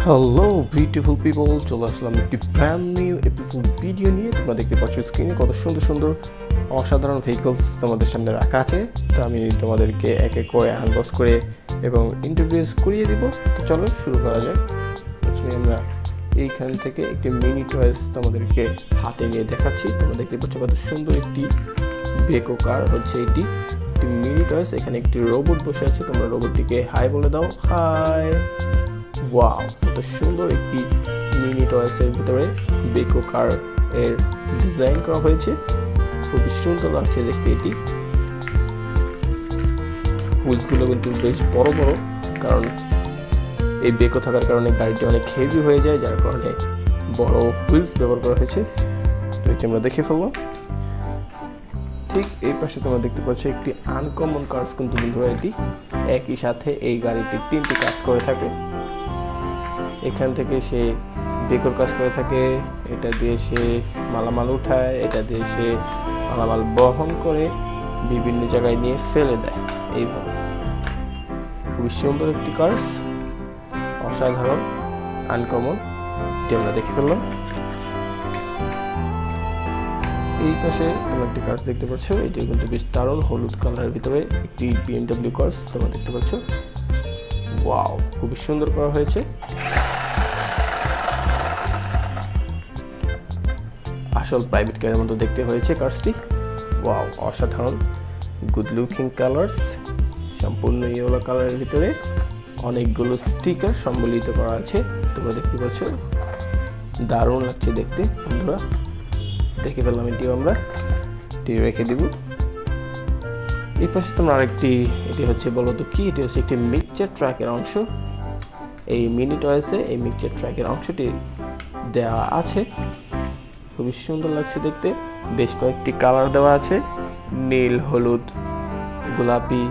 Hello beautiful people, চলে আসলাম একটি brand new episode video নিয়ে। তোমরা দেখতে পাচ্ছ স্ক্রিনে কত সুন্দর সুন্দর অসাধারণ ভেহিকলস তোমাদের সামনে রাখা আছে। তো আমি তোমাদেরকে এক এক করে আনবক্স করে এবং ইন্ট্রোডিউস করিয়ে দিব। তো চলো শুরু করা যাক। প্রথমে আমরা এইখান থেকে একটি মিনি টয়েস তোমাদেরকে হাতে নিয়ে দেখাচ্ছি। তোমরা দেখতে পাচ্ছ কত সুন্দর একটি বেকো কার হচ্ছে এটি একটি মিনি টয়েস। এখানে একটি রোবট বসে আছে, তোমরা রোবটটিকে হাই বলে দাও। হাই। ওয়াও, কত সুন্দর একটি মিনি টয়েসের ভিতরে বেকো কার এর ডিজাইন করা হয়েছে, খুবই সুন্দর লাগছে দেখতে। এটি হুইলসগুলো কিন্তু বেশ বড় বড়, কারণ এই বেকো থাকার কারণে গাড়িটি অনেক হেভি হয়ে যায়, যার কারণে বড় হুইলস ব্যবহার করা হয়েছে। তো এটি আমরা দেখে ফেলবো। ঠিক এই পাশে তোমরা দেখতে পাচ্ছ একটি আনকমন কার্স, কিন্তু বন্ধুরা এটি একই সাথে এই গাড়িটি তিনটি কাজ করে থাকে। এখান থেকে সে বেকোর কাজ করে থাকে, এটা দিয়ে সে মালামাল উঠায়, এটা দিয়ে সে মালামাল বহন করে বিভিন্ন জায়গায় নিয়ে ফেলে দেয়। এইভাবে খুবই সুন্দর একটি কার্স, অসাধারণ, আনকমন। এটি আমরা দেখে ফেললাম। এই পাশে তোমরা একটি কার্স দেখতে পাচ্ছ, এটি কিন্তু বেশ দারুণ, হলুদ কালারের ভিতরে একটি BMW কার্স তোমরা দেখতে পাচ্ছ। ওয়াও, খুবই সুন্দর করা হয়েছে। আসল প্রাইভেট কারের মতো দেখতে হয়েছে কার্সটি। ওয়াও, অসাধারণ, গুড লুকিং কালার্স, সম্পূর্ণ ইয়েলো কালারের ভিতরে অনেকগুলো স্টিকার সম্বলিত করা আছে। তোমরা দেখতে পাচ্ছ, দারুণ লাগছে দেখতে। বন্ধুরা দেখে ফেললাম, এটিও আমরা এটি রেখে দিব। এই পাশে তোমরা আরেকটি, এটি হচ্ছে বলতো কি, এটি হচ্ছে একটি মিক্সচার ট্র্যাকের অংশ। এই মিনি টয়েসে এই মিক্সচার ট্র্যাকের অংশটি দেওয়া আছে, খুবই সুন্দর লাগছে দেখতে। বেশ কয়েকটি কালার দেওয়া আছে, নীল, হলুদ, গোলাপি,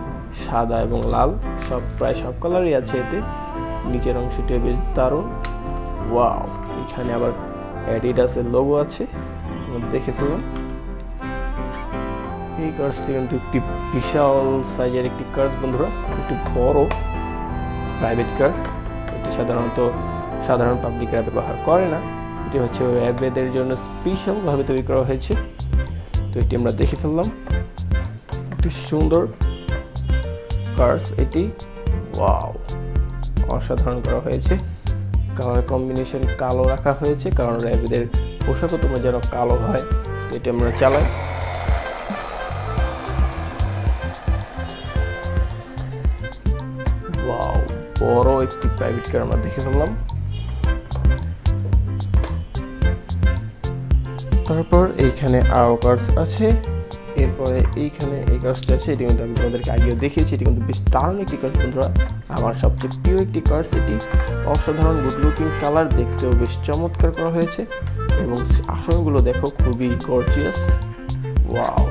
সাদা এবং লাল, প্রায় সব কালারই আছে এতে। নিচের অংশটি বেশ দারুণ। ওয়াও, এখানে আবার অ্যাডিডাসের লোগো আছে, দেখে ফেললাম। এই কার্সটি কিন্তু একটি বিশাল সাইজের একটি কার্স বন্ধুরা, একটি বড় প্রাইভেট কার। এটি সাধারণ পাবলিকরা ব্যবহার করে না, এটি হচ্ছে এদের জন্য স্পেশালভাবে তৈরি করা হয়েছে। তো এটি আমরা দেখে ফেললাম, একটি সুন্দর কার্স এটি। ওয়াও, অসাধারণ করা হয়েছে। কালার কম্বিনেশন কালো রাখা হয়েছে, কারণ র্যাবেদের পোশাকও তোমরা যেন কালো হয়। তো এটি আমরা চালাই। ওয়াও, বড় একটি প্রাইভেট কার আমরা দেখে ফেললাম। তারপর এইখানে আরো কার্স আছে, এরপরে এইখানে এই কার্সটা আছে, এটি কিন্তু আমি তোমাদেরকে আগেও দেখিয়েছি। এটি কিন্তু বেশ দারুণ একটি কার্স বন্ধুরা, আমার সবচেয়ে প্রিয় একটি কার্স এটি। অসাধারণ গুড লুকিং কালার, দেখতেও বেশ চমৎকার করা হয়েছে এবং আসনগুলো দেখো খুবই গর্জিয়াস। ওয়াও,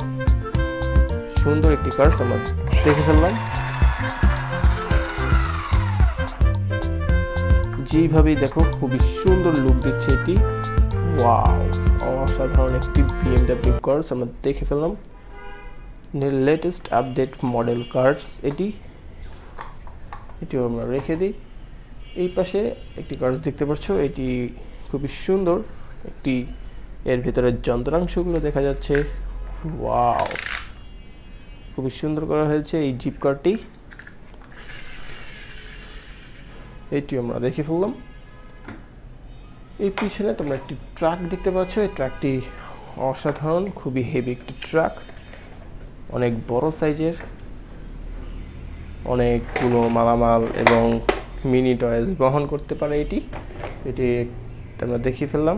সুন্দর একটি কার্স আমরা দেখে ফেললাম। যেইভাবেই দেখো খুবই সুন্দর লুক দিচ্ছে এটি। ওয়াও, অসাধারণ একটি BMW কার্স আমরা দেখে ফেললাম। লেটেস্ট আপডেট মডেল কার্স এটিও আমরা রেখে দিই। এই পাশে একটি কার্স দেখতে পাচ্ছ, এটি খুবই সুন্দর একটি, এর ভিতরে যন্ত্রাংশগুলো দেখা যাচ্ছে। ওয়াও, খুবই সুন্দর করা হয়েছে এই জিপ কারটি। এটি আমরা দেখে ফেললাম। এই পিছনে তোমরা একটি ট্রাক দেখতে পাচ্ছ, এই ট্রাকটি অসাধারণ, খুবই হেভি একটি ট্রাক, অনেক বড় সাইজের, অনেকগুলো মালামাল এবং মিনি টয়েস বহন করতে পারে এটি আমরা দেখে ফেললাম।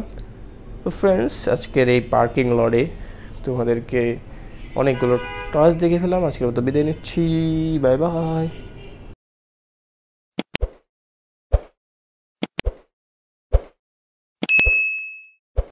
তো ফ্রেন্ডস, আজকের এই পার্কিং লটে তোমাদেরকে অনেকগুলো টয়েস দেখে ফেললাম। আজকের মতো বিদায় নিচ্ছি, বাই বাই।